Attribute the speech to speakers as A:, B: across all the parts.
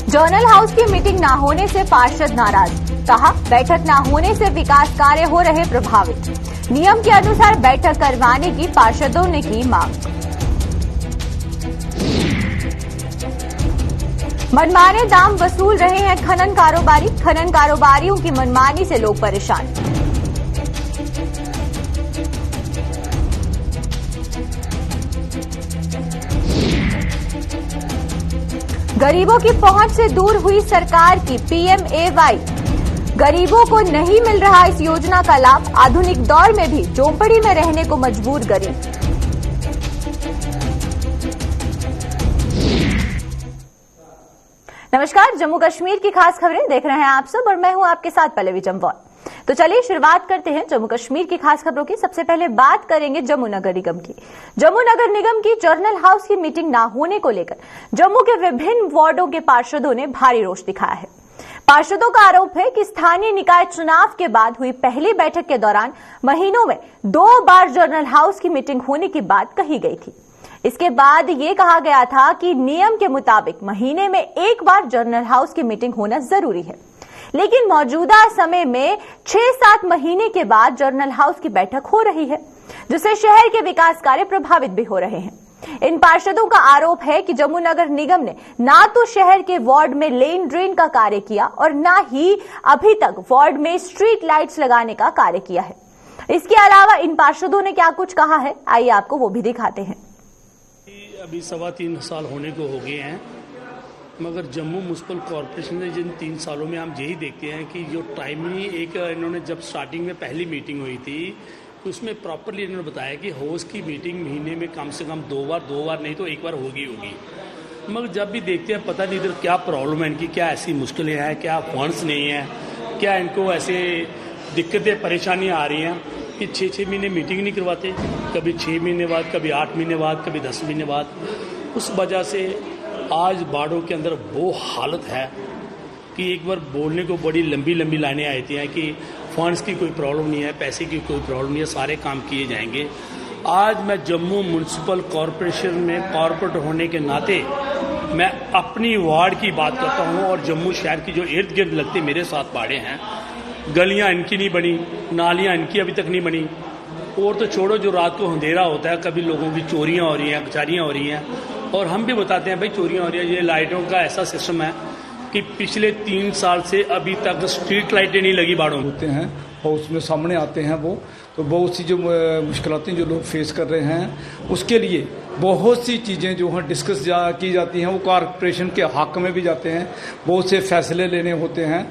A: Journal house की meeting न होने से पार्षद नाराज, कहा बैठक न होने से विकास कार्य हो रहे प्रभावित। नियम के अनुसार बैठक करवाने की पार्षदों ने की मांग। मनमाने दाम वसूल रहे हैं खनन कारोबारियों की मनमानी से लोग परेशान। गरीबों की पहुंच से दूर हुई सरकार की PMAY, गरीबों को नहीं मिल रहा इस योजना का लाभ। आधुनिक दौर में भी झोपड़ी में रहने को मजबूर गरीब। नमस्कार, जम्मू कश्मीर की खास खबरें देख रहे हैं आप सब और मैं हूं आपके साथ पल्लवी जम्वाल। तो चलिए शुरुआत करते हैं जम्मू कश्मीर की खास खबरों की। सबसे पहले बात करेंगे जम्मू नगर निगम की। जम्मू नगर निगम की जर्नल हाउस की मीटिंग न होने को लेकर जम्मू के विभिन्न वार्डों के पार्षदों ने भारी रोष दिखाया है। पार्षदों का आरोप है कि स्थानीय निकाय चुनाव के बाद हुई पहली बैठक के दौरान महीनों में 2 बार जर्नल हाउस की मीटिंग होने की बात कही गई थी। इसके बाद ये कहा गया था कि नियम के मुताबिक महीने में 1 बार जर्नल हाउस की मीटिंग होना जरूरी है, लेकिन मौजूदा समय में 6-7 महीने के बाद जर्नल हाउस की बैठक हो रही है, जिससे शहर के विकास कार्य प्रभावित भी हो रहे हैं। इन पार्षदों का आरोप है कि जम्मू नगर निगम ने ना तो शहर के वार्ड में लेन ड्रेन का कार्य किया और ना ही अभी तक वार्ड में स्ट्रीट लाइट्स लगाने का कार्य किया है। इसके अलावा इन पार्षदों ने क्या कुछ कहा है, आइए आपको वो भी दिखाते हैं।
B: अभी 3.25 साल होने को हो गए हैं, मगर जम्मू म्यूनसिपल कॉरपोरेशन ने जिन 3 सालों में हम यही देखते हैं कि जो टाइमली एक इन्होंने जब स्टार्टिंग में पहली मीटिंग हुई थी तो उसमें प्रॉपरली इन्होंने बताया कि हाउस की मीटिंग महीने में कम से कम 2 बार नहीं तो 1 बार होगी। मगर जब भी देखते हैं पता नहीं इधर क्या प्रॉब्लम है, इनकी क्या ऐसी मुश्किलें हैं, क्या फंड्स नहीं है, क्या इनको ऐसे दिक्कतें परेशानियाँ आ रही हैं कि 6-6 महीने मीटिंग नहीं करवाते, कभी 6 महीने बाद, कभी 8 महीने बाद, कभी 10 महीने बाद। उस वजह से आज बाड़ों के अंदर वो हालत है कि एक बार बोलने को बड़ी लंबी लाइनें आती हैं कि फंड्स की कोई प्रॉब्लम नहीं है, पैसे की कोई प्रॉब्लम नहीं है, सारे काम किए जाएंगे। आज मैं जम्मू म्यूनसिपल कॉरपोरेशन में कॉरपोरेट होने के नाते मैं अपनी वार्ड की बात करता हूँ और जम्मू शहर की जो इर्द गिर्द लगते मेरे साथ बाड़े हैं, गलियां इनकी नहीं बनी, नालियां इनकी अभी तक नहीं बनी, और तो छोड़ो जो रात को अंधेरा होता है कभी लोगों की चोरियां हो रही हैं, कचारियां हो रही हैं, और हम भी बताते हैं भाई चोरियां हो रही हैं। ये लाइटों का ऐसा सिस्टम है कि पिछले 3 साल से अभी तक स्ट्रीट लाइटें नहीं लगी बाड़ों में।
C: होते हैं और उसमें सामने आते हैं वो, तो बहुत सी जो मुश्किलातें जो लोग फेस कर रहे हैं उसके लिए बहुत सी चीज़ें जो हैं डिस्कस की जाती हैं, वो कॉरपोरेशन के हक में भी जाते हैं। बहुत से फैसले लेने होते हैं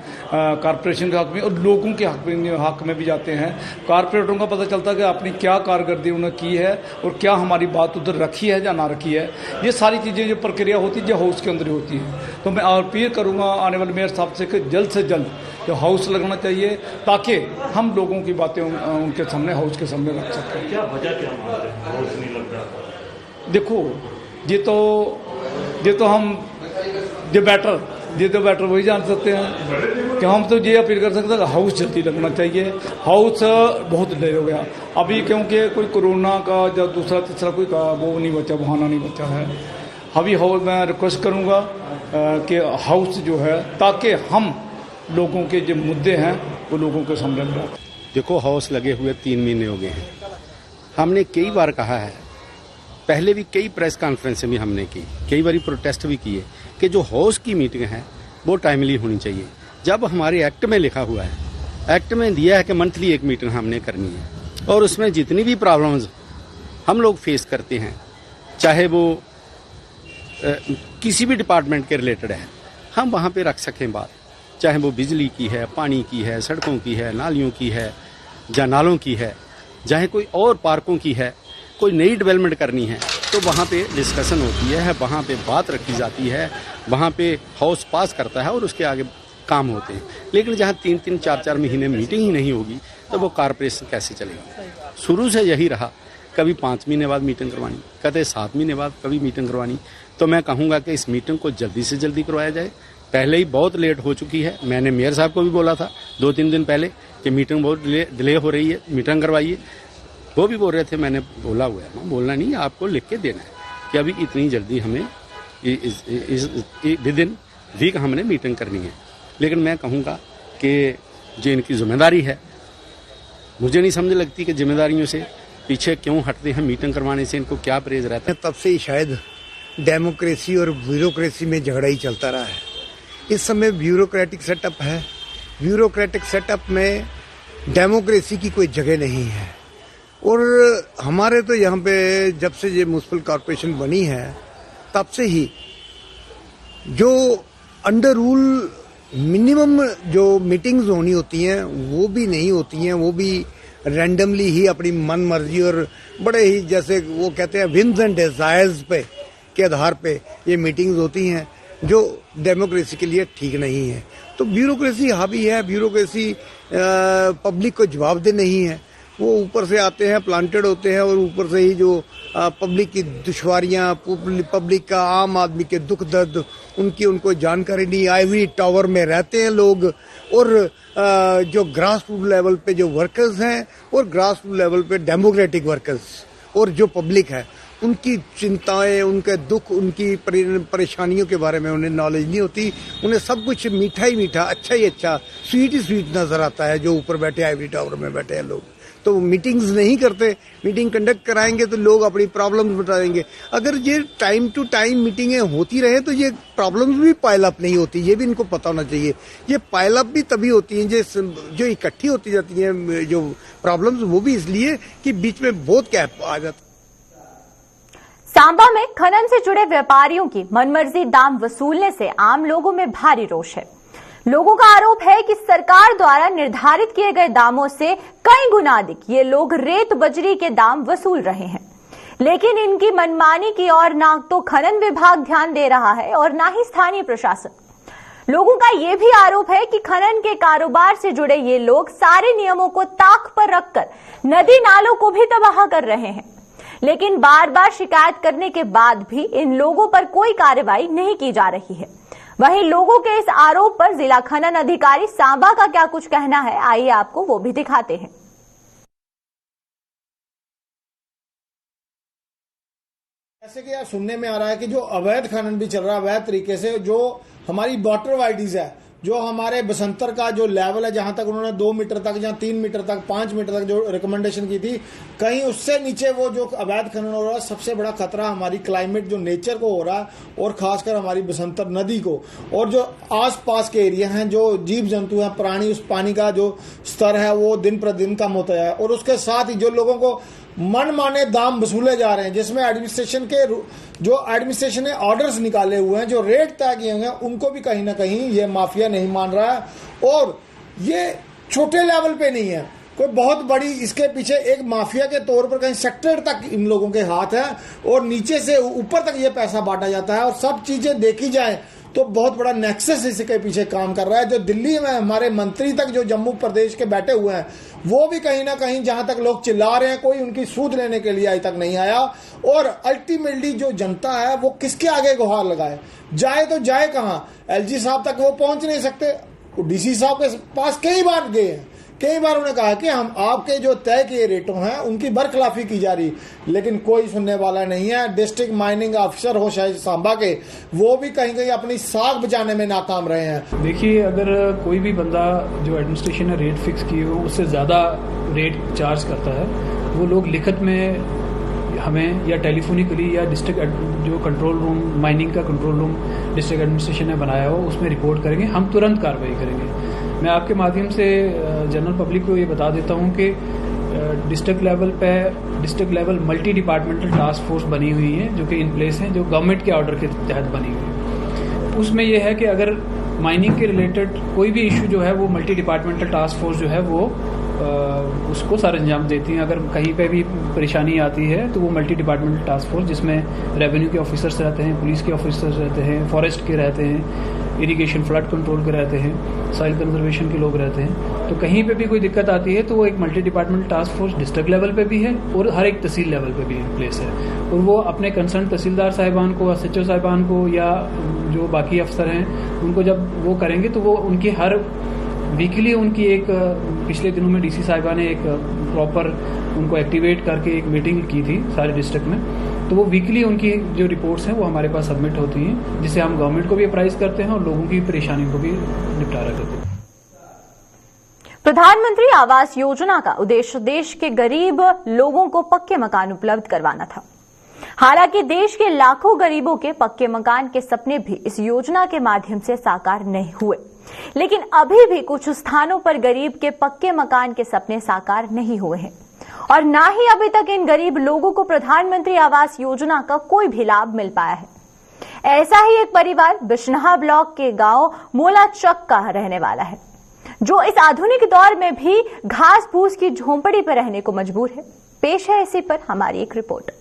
C: कॉरपोरेशन के हक में और लोगों के हक में भी जाते हैं। कॉरपोरेटरों का पता चलता है कि अपनी क्या कारकर्दगी उन्होंने की है और क्या हमारी बात उधर रखी है या ना रखी है। ये सारी चीज़ें जो प्रक्रिया होती है जो हाउस के अंदर होती है। तो मैं अपील करूँगा आने वाले मेयर साहब से जल्द जो हाउस लगना चाहिए ताकि हम लोगों की बातें उनके सामने हाउस के सामने रख सकें।
B: क्या वजह क्या मानते हैं हाउस नहीं लग रहा?
C: देखो ये तो हम जो बेटर वही जान सकते हैं कि हम तो ये अपील कर सकते हैं कि हाउस जल्दी लगना चाहिए। हाउस बहुत देर हो गया अभी, क्योंकि कोई कोरोना का या दूसरा तीसरा कोई वो नहीं बचा, बहाना नहीं बचा है। अभी हाउस मैं रिक्वेस्ट करूँगा कि हाउस जो है ताकि हम लोगों के जो मुद्दे हैं वो लोगों के सामने रखें।
D: देखो हाउस लगे हुए 3 महीने हो गए हैं। हमने कई बार कहा है, पहले भी कई प्रेस कॉन्फ्रेंसें भी हमने की, कई बार प्रोटेस्ट भी किए कि जो हाउस की मीटिंग है वो टाइमली होनी चाहिए। जब हमारे एक्ट में लिखा हुआ है, एक्ट में दिया है कि मंथली 1 मीटिंग हमने करनी है और उसमें जितनी भी प्रॉब्लम्स हम लोग फेस करते हैं, चाहे वो किसी भी डिपार्टमेंट के रिलेटेड है, हम वहाँ पे रख सकें बात, चाहे वो बिजली की है, पानी की है, सड़कों की है, नालियों की है, नालों की है, चाहे कोई और पार्कों की है, कोई नई डेवलपमेंट करनी है तो वहाँ पे डिस्कशन होती है, वहाँ पे बात रखी जाती है, वहाँ पे हाउस पास करता है और उसके आगे काम होते हैं। लेकिन जहाँ 3-3, 4-4 महीने मीटिंग ही नहीं होगी तो वो कॉरपोरेशन कैसे चलेगी? शुरू से यही रहा, कभी 5 महीने बाद मीटिंग करवानी, कभी 7 महीने बाद कभी मीटिंग करवानी। तो मैं कहूँगा कि इस मीटिंग को जल्दी से जल्दी करवाया जाए। पहले ही बहुत लेट हो चुकी है। मैंने मेयर साहब को भी बोला था 2-3 दिन पहले कि मीटिंग बहुत डिले हो रही है, मीटिंग करवाइए। वो भी बोल रहे थे, मैंने बोला हुआ है, बोलना नहीं, आपको लिख के देना है कि अभी इतनी जल्दी हमें विद इन वीक हमने मीटिंग करनी है। लेकिन मैं कहूँगा कि जो इनकी जिम्मेदारी है, मुझे नहीं समझ लगती कि जिम्मेदारियों से पीछे क्यों हटते हैं। मीटिंग करवाने से इनको क्या परहेज रहता है?
E: तब से ही शायद डेमोक्रेसी और ब्यूरोक्रेसी में झगड़ा ही चलता रहा है। इस समय ब्यूरोक्रेटिक सेटअप है। ब्यूरोक्रेटिक सेटअप में डेमोक्रेसी की कोई जगह नहीं है। और हमारे तो यहाँ पे जब से ये म्युनिसिपल कॉरपोरेशन बनी है तब से ही जो अंडर रूल मिनिमम जो मीटिंग्स होनी होती हैं वो भी नहीं होती हैं। वो भी रैंडमली ही अपनी मन मर्जी और बड़े ही जैसे वो कहते हैं विम्स एंड डिजायर्स पे के आधार पे ये मीटिंग्स होती हैं, जो डेमोक्रेसी के लिए ठीक नहीं है। तो ब्यूरोक्रेसी हावी है। ब्यूरोक्रेसी पब्लिक को जवाबदेह नहीं है। वो ऊपर से आते हैं, प्लांटेड होते हैं और ऊपर से ही जो पब्लिक की दुश्वारियां, पब्लिक का, आम आदमी के दुख दर्द उनकी उनको जानकारी नहीं। आइवरी टावर में रहते हैं लोग और जो ग्रास रूट लेवल पे जो वर्कर्स हैं और ग्रास रूट लेवल पे डेमोक्रेटिक वर्कर्स और जो पब्लिक है उनकी चिंताएं, उनके दुख, उनकी परेशानियों के बारे में उन्हें नॉलेज नहीं होती। उन्हें सब कुछ मीठा ही मीठा, अच्छा ही अच्छा, स्वीट ही स्वीट नजर आता है जो ऊपर बैठे आइवरी टावर में बैठे हैं लोग। तो मीटिंग्स नहीं करते। मीटिंग कंडक्ट कराएंगे तो लोग अपनी प्रॉब्लम्स बताएंगे। अगर ये टाइम टू टाइम मीटिंगें होती रहे तो ये प्रॉब्लम्स भी पाइल अप नहीं होती। ये भी इनको पता होना चाहिए। ये पाइल अप भी तभी होती हैं जो इकट्ठी होती जाती हैं जो प्रॉब्लम्स, वो भी इसलिए कि बीच में बहुत गैप आ जाता है।
A: सांबा में खनन से जुड़े व्यापारियों की मनमर्जी दाम वसूलने से आम लोगों में भारी रोष है। लोगों का आरोप है कि सरकार द्वारा निर्धारित किए गए दामों से कई गुना अधिक ये लोग रेत बजरी के दाम वसूल रहे हैं। लेकिन इनकी मनमानी की ओर ना तो खनन विभाग ध्यान दे रहा है और ना ही स्थानीय प्रशासन। लोगों का यह भी आरोप है कि खनन के कारोबार से जुड़े ये लोग सारे नियमों को ताक पर रखकर नदी नालों को भी तबाह कर रहे हैं। लेकिन बार बार शिकायत करने के बाद भी इन लोगों पर कोई कार्रवाई नहीं की जा रही है। वहीं लोगों के इस आरोप पर जिला खनन अधिकारी सांबा का क्या कुछ कहना है, आइए आपको वो भी दिखाते हैं।
F: जैसे कि यार सुनने में आ रहा है कि जो अवैध खनन भी चल रहा है, अवैध तरीके से जो हमारी वाटर वाइडीज है, जो हमारे बसंतर का जो लेवल है, जहां तक उन्होंने 2 मीटर तक या 3 मीटर तक 5 मीटर तक जो रिकमेंडेशन की थी, कहीं उससे नीचे वो जो अवैध खनन हो रहा है, सबसे बड़ा खतरा हमारी क्लाइमेट जो नेचर को हो रहा है और खासकर हमारी बसंतर नदी को और जो आसपास के एरिया हैं, जो जीव जंतु हैं, प्राणी, उस पानी का जो स्तर है वो दिन प्रतिदिन कम होता है। और उसके साथ ही जो लोगों को मनमाने दाम वसूले जा रहे हैं, जिसमें एडमिनिस्ट्रेशन के जो एडमिनिस्ट्रेशन ने ऑर्डर्स निकाले हुए हैं, जो रेट तय किए हुए हैं, उनको भी कहीं ना कहीं ये माफिया नहीं मान रहा है। और ये छोटे लेवल पे नहीं है, कोई बहुत बड़ी इसके पीछे एक माफिया के तौर पर कहीं सेक्टर तक इन लोगों के हाथ है और नीचे से ऊपर तक ये पैसा बांटा जाता है। और सब चीजें देखी जाए तो बहुत बड़ा नेक्सस इसके पीछे काम कर रहा है। जो दिल्ली में हमारे मंत्री तक जो जम्मू प्रदेश के बैठे हुए हैं, वो भी कहीं ना कहीं जहां तक लोग चिल्ला रहे हैं, कोई उनकी सूद लेने के लिए आज तक नहीं आया। और अल्टीमेटली जो जनता है वो किसके आगे गुहार लगाए, जाए तो जाए कहां? एलजी साहब तक वो पहुंच नहीं सकते। डीसी साहब के पास कई बार गए हैं, कई बार उन्होंने कहा कि हम आपके जो तय किए रेटों हैं उनकी बरखिलाफी की जा रही, लेकिन कोई सुनने वाला नहीं है। डिस्ट्रिक्ट माइनिंग ऑफिसर हो शायद सांबा के, वो भी कहीं कहीं अपनी साख बचाने में नाकाम रहे हैं।
G: देखिए, अगर कोई भी बंदा जो एडमिनिस्ट्रेशन ने रेट फिक्स किए हो उससे ज़्यादा रेट चार्ज करता है, वो लोग लिखित में हमें या टेलीफोनिकली या डिस्ट्रिक्ट जो कंट्रोल रूम, माइनिंग का कंट्रोल रूम डिस्ट्रिक्ट एडमिनिस्ट्रेशन ने बनाया हो उसमें रिपोर्ट करेंगे। हम तुरंत कार्रवाई करेंगे। मैं आपके माध्यम से जनरल पब्लिक को ये बता देता हूँ कि district level multi departmental task force बनी हुई है, जो कि इन प्लेस है, जो गवर्नमेंट के ऑर्डर के तहत बनी हुई है। उसमें यह है कि अगर माइनिंग के रिलेटेड कोई भी इशू जो है वो मल्टी डिपार्टमेंटल टास्क फोर्स जो है वो उसको सर अंजाम देती है। अगर कहीं पे भी परेशानी आती है तो वो मल्टी डिपार्टमेंटल टास्क फोर्स, जिसमें रेवेन्यू के ऑफिसर्स रहते हैं, पुलिस के ऑफिसर्स रहते हैं, फॉरेस्ट के रहते हैं, इरिगेशन फ्लड कंट्रोल के रहते हैं, सॉइल कंजर्वेशन के लोग रहते हैं। तो कहीं पे भी कोई दिक्कत आती है तो वो एक multi departmental task force district level पे भी है और हर एक तहसील लेवल पे भी प्लेस है। और वो अपने कंसर्न तहसीलदार साहिबान को, SHO साहिबान को या जो बाकी अफसर हैं उनको जब वो करेंगे तो वो उनकी हर वीकली उनकी एक, पिछले दिनों में डीसी साहिबा ने एक प्रॉपर उनको एक्टिवेट करके एक मीटिंग की थी सारे डिस्ट्रिक्ट में, तो वो वीकली उनकी जो रिपोर्ट्स हैं वो हमारे पास सबमिट होती हैं, जिसे हम गवर्नमेंट को भी अप्राइज करते हैं और लोगों की परेशानियों को भी निपटारा करते हैं।
A: प्रधानमंत्री आवास योजना का उद्देश्य देश के गरीब लोगों को पक्के मकान उपलब्ध करवाना था। हालांकि देश के लाखों गरीबों के पक्के मकान के सपने भी इस योजना के माध्यम से साकार नहीं हुए, लेकिन अभी भी कुछ स्थानों पर गरीब के पक्के मकान के सपने साकार नहीं हुए हैं और ना ही अभी तक इन गरीब लोगों को प्रधानमंत्री आवास योजना का कोई भी लाभ मिल पाया है। ऐसा ही एक परिवार बिशनहा ब्लॉक के गांव मोलाचक का रहने वाला है, जो इस आधुनिक दौर में भी घास फूस की झोंपड़ी पर रहने को मजबूर है। पेश है इसी पर हमारी एक रिपोर्ट।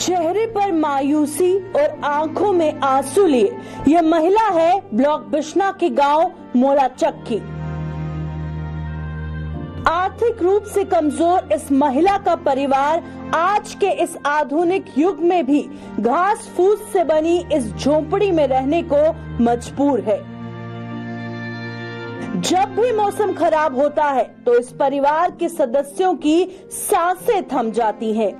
H: चेहरे पर मायूसी और आंखों में आंसू लिए यह महिला है ब्लॉक बिशना के गांव मोलाचक की। आर्थिक रूप से कमजोर इस महिला का परिवार आज के इस आधुनिक युग में भी घास फूस से बनी इस झोंपड़ी में रहने को मजबूर है। जब भी मौसम खराब होता है तो इस परिवार के सदस्यों की सांसें थम जाती हैं।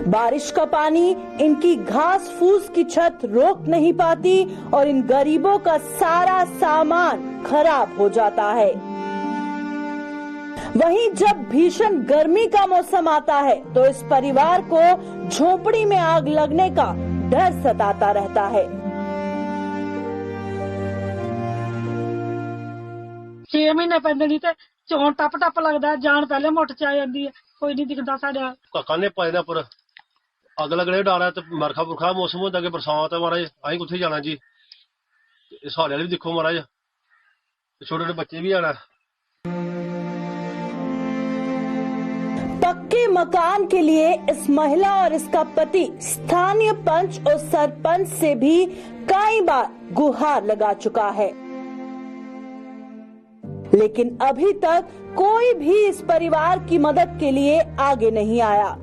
H: बारिश का पानी इनकी घास फूस की छत रोक नहीं पाती और इन गरीबों का सारा सामान खराब हो जाता है। वहीं जब भीषण गर्मी का मौसम आता है तो इस परिवार को झोंपड़ी में आग लगने का डर सताता रहता है।
I: 6 महीने पैंदे नहीं ते चौन टप टप लगदा, जान पहले मुठ च आ जांदी है, कोई नहीं दिखदा साडा।
J: काने पाए दा पर अग लगने डर है, बरखा बुरखा मौसम होता कि बरसात है महाराज, अं कुत्थे जाना जी। साढ़े भी दिखो महाराज, छोटे छोटे बच्चे भी आना।
H: पक्के मकान के लिए इस महिला और इसका पति स्थानीय पंच और सरपंच से भी कई बार गुहार लगा चुका है, लेकिन अभी तक कोई भी इस परिवार की मदद के लिए आगे नहीं आया।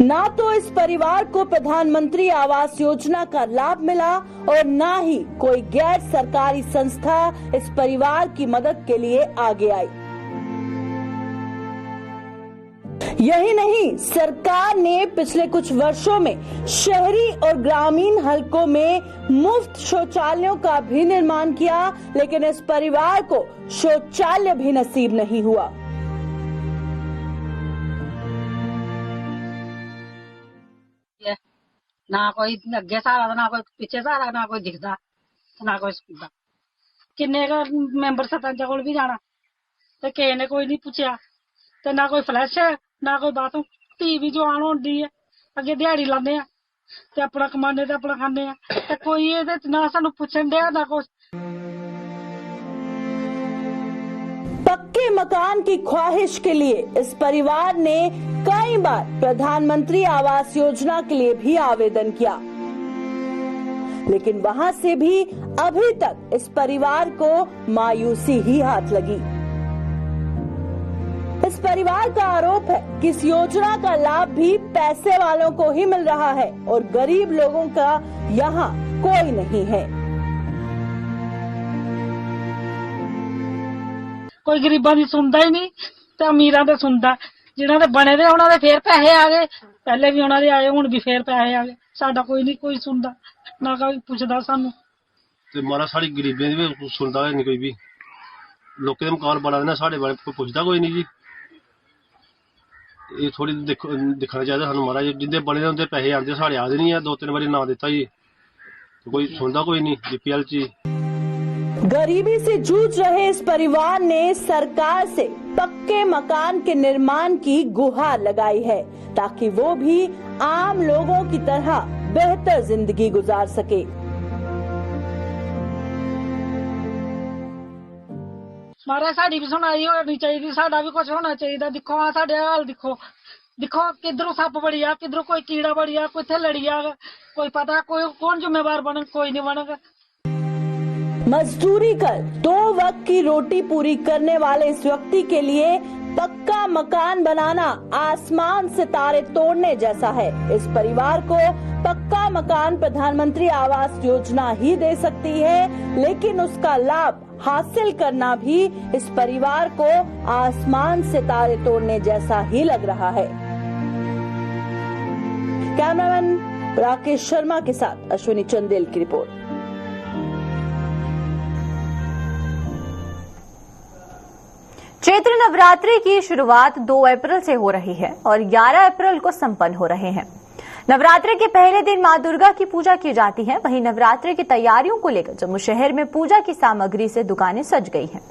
H: ना तो इस परिवार को प्रधानमंत्री आवास योजना का लाभ मिला और ना ही कोई गैर सरकारी संस्था इस परिवार की मदद के लिए आगे आई। यही नहीं, सरकार ने पिछले कुछ वर्षों में शहरी और ग्रामीण हलकों में मुफ्त शौचालयों का भी निर्माण किया, लेकिन इस परिवार को शौचालय भी नसीब नहीं हुआ।
I: ना कोई अगे सहारा, ना कोई पिछे सहारा, ना कोई दिखदा, ना कोई सुनदा। किन्ने मैंबर सरपंच कोल भी जाना ते किसे ने कोई नहीं पूछया, ते ना कोई फ्लैश है, ना कोई बाथरूम। टीवी जो आन होंदी है, अगे दिहाड़ी लाने आ ते अपना कमाने ते अपना खाने आ, ते कोई इहदे च ना सानू पुछन दिया ना कुछ।
H: पक्के मकान की ख्वाहिश के लिए इस परिवार ने कई बार प्रधानमंत्री आवास योजना के लिए भी आवेदन किया, लेकिन वहां से भी अभी तक इस परिवार को मायूसी ही हाथ लगी। इस परिवार का आरोप है कि इस योजना का लाभ भी पैसे वालों को ही मिल रहा है और गरीब लोगों का यहाँ कोई नहीं है।
I: कोई गरीबां दी सुनदा ही नहीं ते अमीरां दे सुनदा। जिन्हां दे बने दे उन्हां दे फिर पैसे आ गए, पहले भी उन्हां दे आए, हुण भी फिर पैसे आ गए। साडा कोई नहीं कोई सुनदा, ना कोई पुछदा सानू।
J: ते मारा साडी गरीबें दी भी सुनदा नहीं कोई भी। लोकें दे मकान बना देना, साडे बारे कोई पुछदा कोई नहीं जी। ये थोड़ी दिखना चाहिए सानू महाराज, जिंदे बने दे उंदे पैसे आंदे, साडे आदे नहीं है। 2-3 बारी ना दिता जी, तो कोई सुनदा कोई नहीं बीपीएल ची।
H: गरीबी से जूझ रहे इस परिवार ने सरकार से पक्के मकान के निर्माण की गुहार लगाई है, ताकि वो भी आम लोगों की तरह बेहतर जिंदगी गुजार सके।
I: मारा साडी भी सुनाई होनी चाहिए, साडा भी कुछ होना चाहिए। दिखो हाँ साडे हाल दिखो, देखो किधरों सप बड़ी आ, किधरों कोई कीड़ा बड़ी आ, कोई थे लड़ी आ, कोई पता कोई कौन जिम्मेवार बने, कोई नहीं बनेगा।
H: मजदूरी कर 2 वक्त की रोटी पूरी करने वाले इस व्यक्ति के लिए पक्का मकान बनाना आसमान से तारे तोड़ने जैसा है। इस परिवार को पक्का मकान प्रधानमंत्री आवास योजना ही दे सकती है, लेकिन उसका लाभ हासिल करना भी इस परिवार को आसमान से तारे तोड़ने जैसा ही लग रहा है। कैमरामैन राकेश शर्मा के साथ अश्विनी चंदेल की रिपोर्ट।
A: चैत्र नवरात्रि की शुरुआत 2 अप्रैल से हो रही है और 11 अप्रैल को संपन्न हो रहे हैं। नवरात्रि के पहले दिन मां दुर्गा की पूजा की जाती है। वहीं नवरात्रि की तैयारियों को लेकर जम्मू शहर में पूजा की सामग्री से दुकानें सज गई हैं।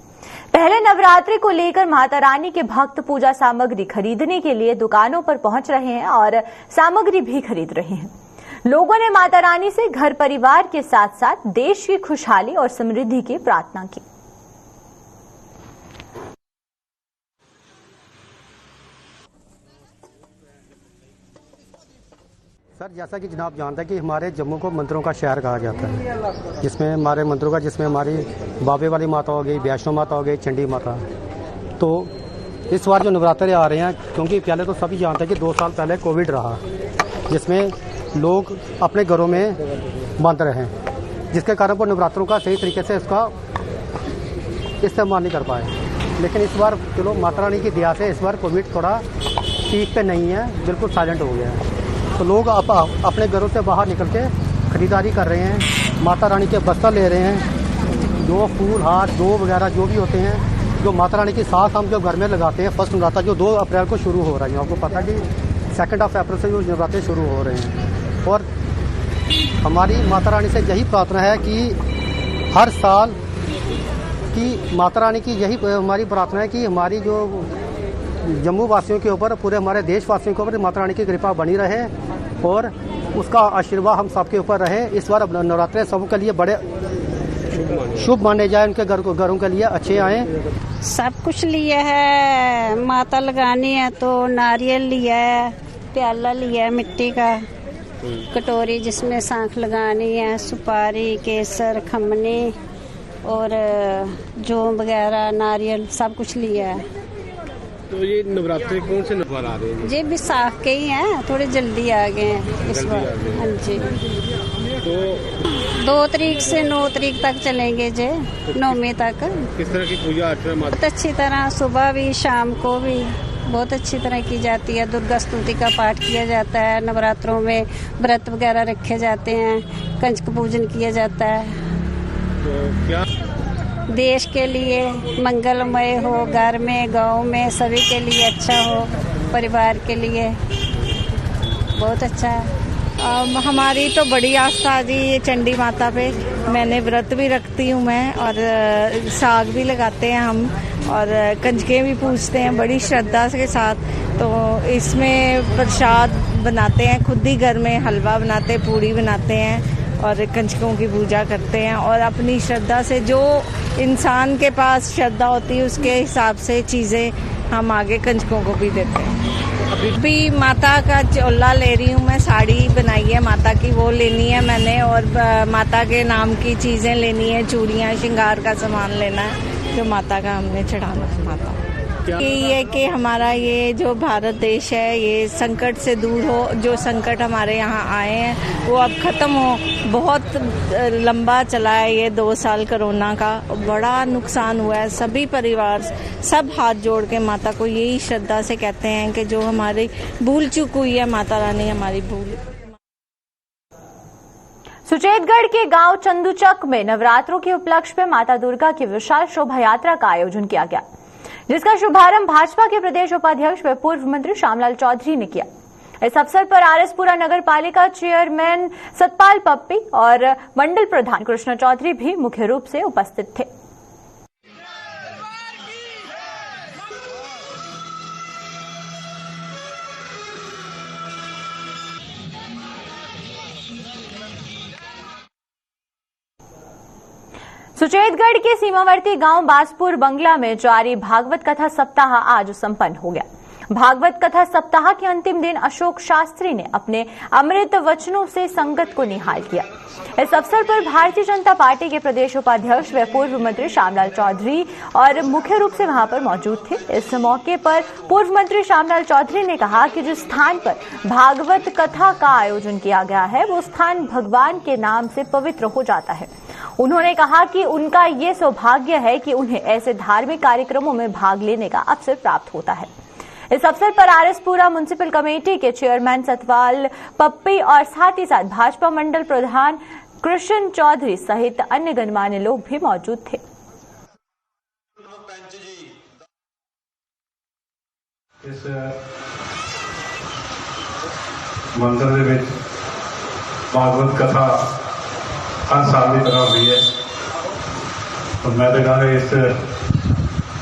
A: पहले नवरात्रि को लेकर माता रानी के भक्त पूजा सामग्री खरीदने के लिए दुकानों पर पहुंच रहे हैं और सामग्री भी खरीद रहे हैं। लोगों ने माता रानी से घर परिवार के साथ साथ देश की खुशहाली और समृद्धि की प्रार्थना की।
K: सर, जैसा कि जनाब जानते हैं कि हमारे जम्मू को मंदिरों का शहर कहा जाता है, जिसमें हमारे मंदिरों का, जिसमें हमारी बाबे वाली माता हो गई, वैष्णो माता हो गई, चंडी माता। तो इस बार जो नवरात्रे आ रहे हैं, क्योंकि पहले तो सभी जानते हैं कि 2 साल पहले कोविड रहा, जिसमें लोग अपने घरों में बंद रहे, जिसके कारण वो नवरात्रों का सही तरीके से उसका इस्तेमाल नहीं कर पाए। लेकिन इस बार चलो माता रानी की दया से इस बार कोविड थोड़ा पीक पे नहीं है, बिल्कुल साइलेंट हो गया है। तो लोग अपने घरों से बाहर निकल के खरीदारी कर रहे हैं, माता रानी के वस्त्र ले रहे हैं, जो फूल हार जो वगैरह जो भी होते हैं, जो माता रानी की साथ हम जो घर में लगाते हैं। फर्स्ट नवरात्रा जो 2 अप्रैल को शुरू हो रही है, आपको पता कि 2 अप्रैल से जो नवरात्रे शुरू हो रहे हैं। और हमारी माता रानी से यही प्रार्थना है कि हर साल की माता रानी की यही हमारी प्रार्थना है कि हमारी जो जम्मू वासियों के ऊपर, पूरे हमारे देशवासियों के ऊपर माता रानी की कृपा बनी रहे और उसका आशीर्वाद हम सबके ऊपर रहे। इस बार नवरात्रे सबके लिए बड़े शुभ माने जाए, उनके घरों के लिए अच्छे आए।
L: सब कुछ लिया है, माता लगानी है तो नारियल लिया है, प्याला लिया है मिट्टी का, कटोरी जिसमें सांख लगानी है, सुपारी, केसर, खमनी और जौ वगैरह, नारियल सब कुछ लिया है।
J: तो ये नवरात्रे कौन से नवरात्र आ रहे हैं?
L: ये विसाख के ही हैं, थोड़े जल्दी आ गए हैं इस बार। हाँ जी, तो 2 तारीख से 9 तारीख तक चलेंगे जे, 9वीं तक।
J: किस तरह की पूजा अर्चना?
L: बहुत अच्छी तरह, सुबह भी शाम को भी बहुत अच्छी तरह की जाती है। दुर्गा स्तुति का पाठ किया जाता है, नवरात्रों में व्रत वगैरह रखे जाते हैं, कंजक पूजन किया जाता है।
J: तो क्या
L: देश के लिए मंगलमय हो, घर में, गांव में, सभी के लिए अच्छा हो, परिवार के लिए बहुत अच्छा है।
M: हमारी तो बड़ी आस्था जी चंडी माता पे, मैंने व्रत भी रखती हूँ मैं, और साग भी लगाते हैं हम और कंजकें भी पूजते हैं बड़ी श्रद्धा के साथ। तो इसमें प्रसाद बनाते हैं, खुद ही घर में हलवा बनाते, पूड़ी बनाते हैं और कंजकों की पूजा करते हैं। और अपनी श्रद्धा से, जो इंसान के पास श्रद्धा होती है उसके हिसाब से चीज़ें हम आगे कंजकों को भी देते हैं। अभी भी माता का चोला ले रही हूँ मैं, साड़ी बनाई है माता की, वो लेनी है मैंने, और माता के नाम की चीज़ें लेनी है, चूड़ियाँ, श्रृंगार का सामान लेना है जो माता का हमने चढ़ाना है माता। ये है कि हमारा ये जो भारत देश है ये संकट से दूर हो, जो संकट हमारे यहाँ आए हैं वो अब खत्म हो। बहुत लंबा चला है ये 2 साल कोरोना का, बड़ा नुकसान हुआ है। सभी परिवार सब हाथ जोड़ के माता को यही श्रद्धा से कहते हैं कि जो हमारी भूल चूक हुई है, माता रानी हमारी भूल।
A: सुचेतगढ़ के गांव चंदूचक में नवरात्रों के उपलक्ष्य में माता दुर्गा की विशाल शोभा यात्रा का आयोजन किया गया, जिसका शुभारंभ भाजपा के प्रदेश उपाध्यक्ष व पूर्व मंत्री श्यामलाल चौधरी ने किया। इस अवसर पर आरएसपुरा नगर पालिका चेयरमैन सतपाल पप्पी और मंडल प्रधान कृष्ण चौधरी भी मुख्य रूप से उपस्थित थे। सुचेतगढ़ के सीमावर्ती गांव बासपुर बंगला में जारी भागवत कथा सप्ताह आज संपन्न हो गया भागवत कथा सप्ताह के अंतिम दिन अशोक शास्त्री ने अपने अमृत वचनों से संगत को निहाल किया। इस अवसर पर भारतीय जनता पार्टी के प्रदेश उपाध्यक्ष व पूर्व मंत्री श्यामलाल चौधरी और मुख्य रूप से वहां पर मौजूद थे। इस मौके पर पूर्व मंत्री श्यामलाल चौधरी ने कहा कि जिस स्थान पर भागवत कथा का आयोजन किया गया है वो स्थान भगवान के नाम से पवित्र हो जाता है। उन्होंने कहा कि उनका ये सौभाग्य है कि उन्हें ऐसे धार्मिक कार्यक्रमों में भाग लेने का अवसर प्राप्त होता है। इस अवसर पर आरएसपुरा म्युनिसिपल कमेटी के चेयरमैन सतपाल पप्पी और साथ ही साथ भाजपा मंडल प्रधान कृष्ण चौधरी सहित अन्य गणमान्य लोग भी मौजूद थे।
N: इस मंदिर ਦੇ ਵਿੱਚ भागवत कथा हर साल की तरह हुई है और मैं तो कहूँगा इस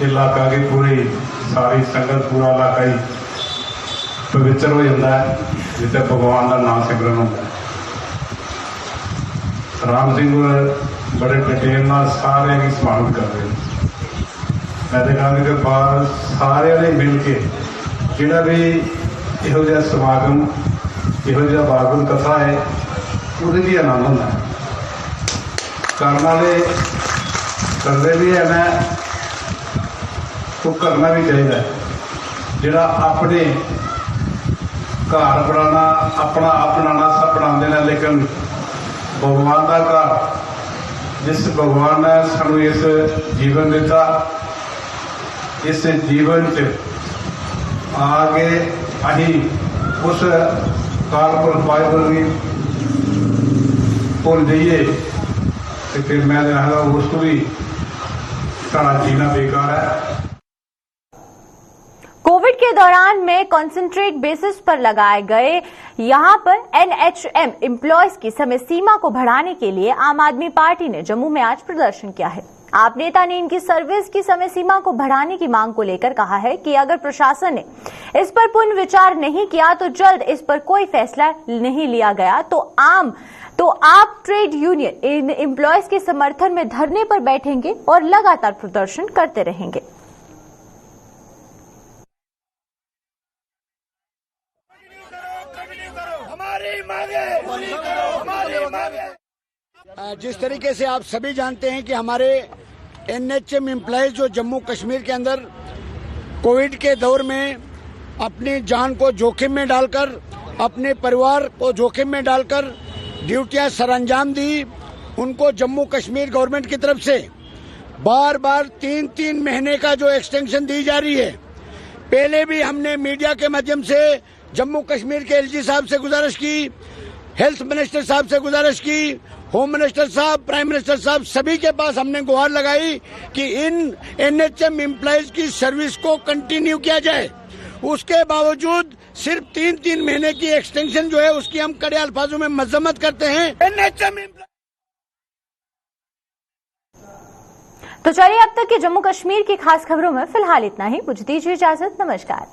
N: इलाका की पूरी सारी संगत पूरा इलाका ही पवित्र हो जाता है जिसे भगवान का नाम सिमरन होता है। राम सिंह बड़े डिटेल सारे की समाप्त कर रहे हैं। मैं तो कहूँगा कि सारे ने मिल के जोड़ा भी इहो जिहा समागम इहो जिहा भागवत कथा है ਉਹਦੇ भी आनंद होता है। करने वाले करते भी है मैं तो करना भी चाहिए। जोड़ा अपने घर बनाना अपना आप बनाना सब बनाते हैं लेकिन भगवान का घर जिस भगवान ने सानू इस जीवन दिता इस जीवन च आगे अही उस काल पुरख वाहिगुरू भी भुल जाइए तो फिर मैं कहूँगा उसको भी सारा जीना बेकार है।
A: कोविड के दौरान में कॉन्सेंट्रेट बेसिस पर लगाए गए यहां पर एनएचएम एम्प्लॉयज की समय सीमा को बढ़ाने के लिए आम आदमी पार्टी ने जम्मू में आज प्रदर्शन किया है। आप नेता ने इनकी सर्विस की समय सीमा को बढ़ाने की मांग को लेकर कहा है कि अगर प्रशासन ने इस पर पुनर्विचार नहीं किया तो जल्द इस पर कोई फैसला नहीं लिया गया तो आप ट्रेड यूनियन इन एम्प्लॉयज के समर्थन में धरने पर बैठेंगे और लगातार प्रदर्शन करते रहेंगे।
O: जिस तरीके से आप सभी जानते हैं कि हमारे एनएचएम एम्प्लॉयज जो जम्मू कश्मीर के अंदर कोविड के दौर में अपनी जान को जोखिम में डालकर अपने परिवार को जोखिम में डालकर ड्यूटियां सरअंजाम दी, उनको जम्मू कश्मीर गवर्नमेंट की तरफ से बार बार 3-3 महीने का जो एक्सटेंशन दी जा रही है। पहले भी हमने मीडिया के माध्यम से जम्मू कश्मीर के एलजी साहब से गुजारिश की, हेल्थ मिनिस्टर साहब से गुजारिश की, होम मिनिस्टर साहब, प्राइम मिनिस्टर साहब सभी के पास हमने गुहार लगाई कि इन एनएचएम एम्प्लॉयज की सर्विस को कंटिन्यू किया जाए। उसके बावजूद सिर्फ 3-3 महीने की एक्सटेंशन जो है उसकी हम कड़े अल्फाजों में मजम्मत करते हैं। एनएचएम
A: तो चलिए अब तक के जम्मू कश्मीर की खास खबरों में फिलहाल इतना ही। मुझे दीजिए इजाजत। नमस्कार।